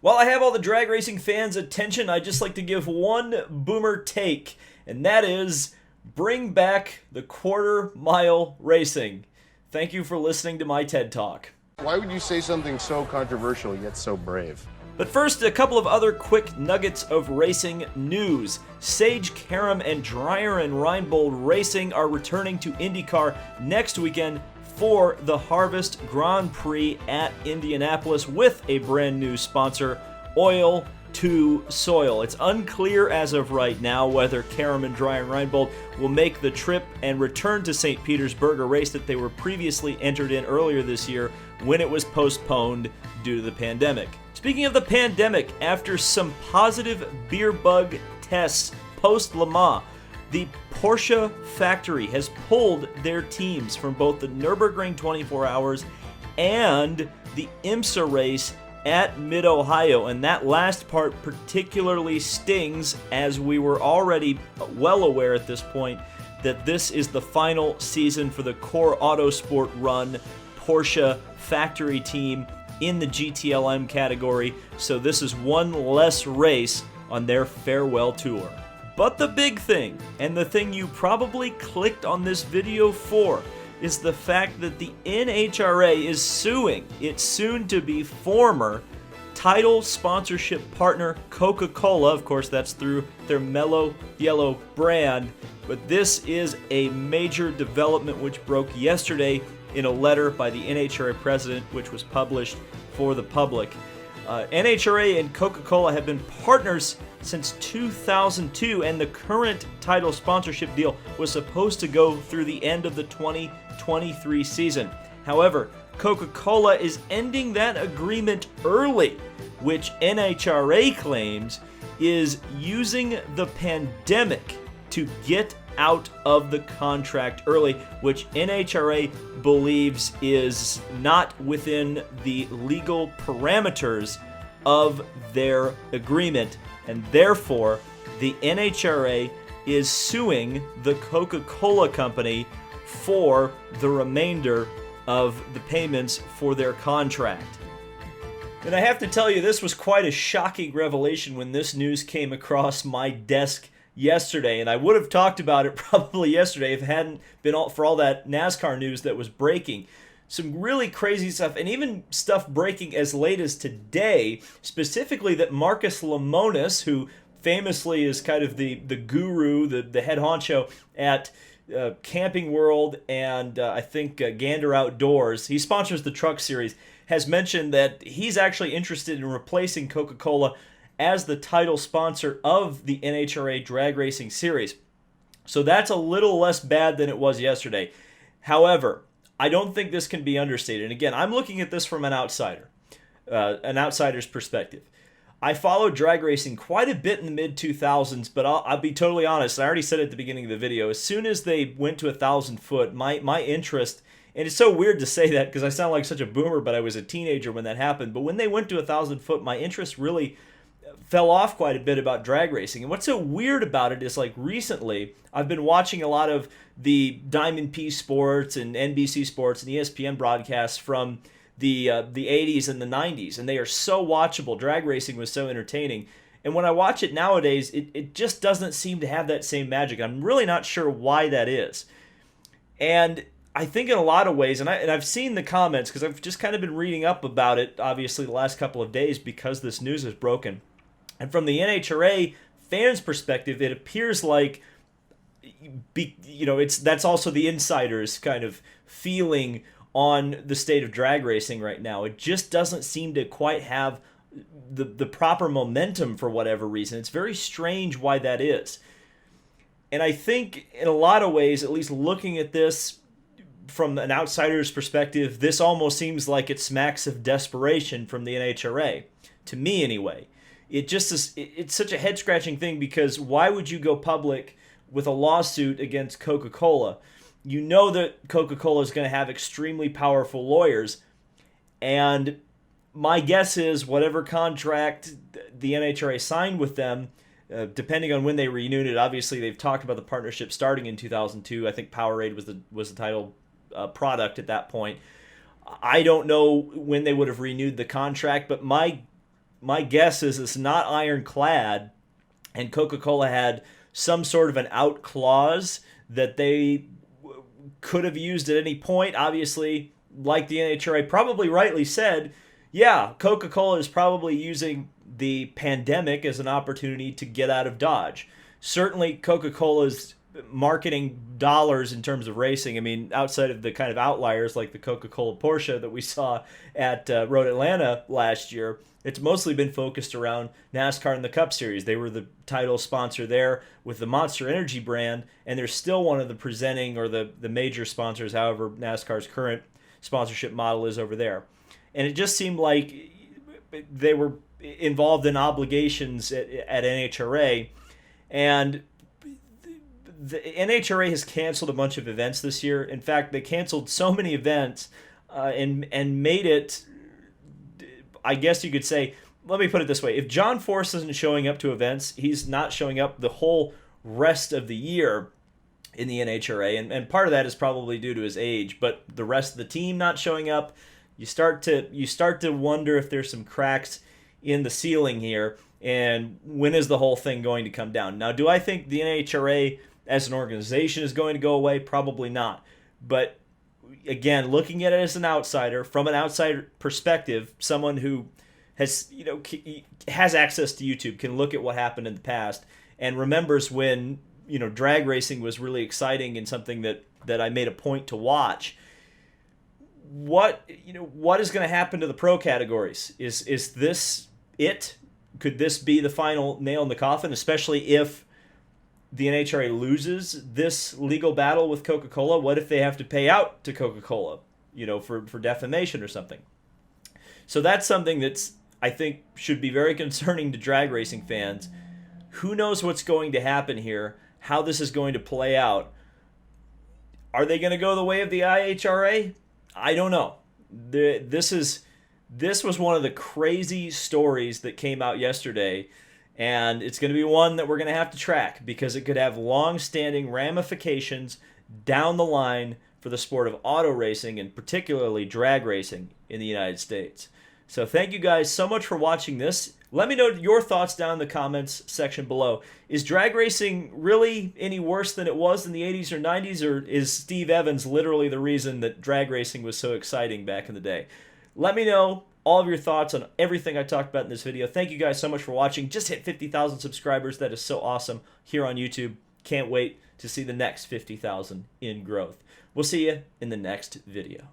While I have all the drag racing fans' attention, I'd just like to give one boomer take, and that is bring back the quarter-mile racing. Thank you for listening to my TED Talk. Why would you say something so controversial yet so brave? But first, a couple of other quick nuggets of racing news. Sage Karam and Dreyer and Reinbold Racing are returning to IndyCar next weekend for the Harvest Grand Prix at Indianapolis with a brand new sponsor, Oil to Soil. It's unclear as of right now whether Karam and Dreyer and Reinbold will make the trip and return to St. Petersburg, a race that they were previously entered in earlier this year when it was postponed due to the pandemic. Speaking of the pandemic, after some positive beer bug tests post-Le Mans, the Porsche factory has pulled their teams from both the Nurburgring 24 Hours and the IMSA race at Mid-Ohio, and that last part particularly stings, as we were already well aware at this point that this is the final season for the Core Autosport Run Porsche factory team in the GTLM category, so this is one less race on their farewell tour. But the big thing, and the thing you probably clicked on this video for, is the fact that the NHRA is suing its soon-to-be former title sponsorship partner, Coca-Cola. Of course, that's through their Mellow Yellow brand. But this is a major development which broke yesterday in a letter by the NHRA president, which was published for the public. NHRA and Coca-Cola have been partners since 2002, and the current title sponsorship deal was supposed to go through the end of the 2023 season. However, Coca-Cola is ending that agreement early, which NHRA claims is using the pandemic to get out of the contract early, which NHRA believes is not within the legal parameters of their agreement, and therefore the NHRA is suing the Coca-Cola company for the remainder of the payments for their contract. And I have to tell you, this was quite a shocking revelation when this news came across my desk yesterday, and I would have talked about it probably yesterday if it hadn't been for all that NASCAR news that was breaking. Some really crazy stuff, and even stuff breaking as late as today, specifically that Marcus Lemonis, who famously is kind of the guru, the head honcho at Camping World and I think Gander Outdoors, he sponsors the Truck Series, has mentioned that he's actually interested in replacing Coca-Cola as the title sponsor of the NHRA Drag Racing Series. So that's a little less bad than it was yesterday. However, I don't think this can be understated. And again, I'm looking at this from an outsider's perspective. I followed drag racing quite a bit in the mid-2000s, but I'll be totally honest. I already said it at the beginning of the video. As soon as they went to 1,000 foot, my interest, and it's so weird to say that because I sound like such a boomer, but I was a teenager when that happened. But when they went to 1,000 foot, my interest really fell off quite a bit about drag racing. And what's so weird about it is, like, recently I've been watching a lot of the Diamond P Sports and NBC Sports and ESPN broadcasts from the 80s and the 90s, and they are so watchable. Drag racing was so entertaining. And when I watch it nowadays, it just doesn't seem to have that same magic. I'm really not sure why that is. And I think in a lot of ways, and I've seen the comments because I've just kind of been reading up about it, obviously, the last couple of days because this news is broken. And from the NHRA fans' perspective, it appears like, that's also the insiders' kind of feeling on the state of drag racing right now. It just doesn't seem to quite have the proper momentum for whatever reason. It's very strange why that is. And I think in a lot of ways, at least looking at this from an outsider's perspective, this almost seems like it smacks of desperation from the NHRA, to me anyway. It just is, it's such a head-scratching thing because why would you go public with a lawsuit against Coca-Cola? You know that Coca-Cola is going to have extremely powerful lawyers, and my guess is whatever contract the NHRA signed with them, depending on when they renewed it, obviously they've talked about the partnership starting in 2002. I think Powerade was the title product at that point. I don't know when they would have renewed the contract, but my my guess is it's not ironclad, and Coca-Cola had some sort of an out clause that they could have used at any point. Obviously, like the NHRA probably rightly said, yeah, Coca-Cola is probably using the pandemic as an opportunity to get out of Dodge. Certainly, Coca-Cola's marketing dollars in terms of racing, I mean, outside of the kind of outliers like the Coca-Cola Porsche that we saw at Road Atlanta last year, it's mostly been focused around NASCAR and the Cup Series. They were the title sponsor there with the Monster Energy brand, and they're still one of the presenting or the major sponsors, however NASCAR's current sponsorship model is over there. And it just seemed like they were involved in obligations at NHRA, and the NHRA has canceled a bunch of events this year. In fact, they canceled so many events and made it, I guess you could say, let me put it this way. If John Force isn't showing up to events, he's not showing up the whole rest of the year in the NHRA. And part of that is probably due to his age, but the rest of the team not showing up, you start to wonder if there's some cracks in the ceiling here, and when is the whole thing going to come down? Now, do I think the NHRA as an organization is going to go away? Probably not. But again, looking at it as an outsider, from an outsider perspective, someone who has has access to YouTube, can look at what happened in the past and remembers when drag racing was really exciting and something that I made a point to watch. What is going to happen to the pro categories? Is this it? Could this be the final nail in the coffin, especially if the NHRA loses this legal battle with Coca-Cola? What if they have to pay out to Coca-Cola, for defamation or something? So that's something that's, I think, should be very concerning to drag racing fans. Who knows what's going to happen here, how this is going to play out. Are they going to go the way of the IHRA? I don't know. This was one of the crazy stories that came out yesterday, and it's going to be one that we're going to have to track because it could have long-standing ramifications down the line for the sport of auto racing and particularly drag racing in the United States. So thank you guys so much for watching this. Let me know your thoughts down in the comments section below. Is drag racing really any worse than it was in the 80s or 90s, or is Steve Evans literally the reason that drag racing was so exciting back in the day? Let me know all of your thoughts on everything I talked about in this video. Thank you guys so much for watching. Just hit 50,000 subscribers. That is so awesome here on YouTube. Can't wait to see the next 50,000 in growth. We'll see you in the next video.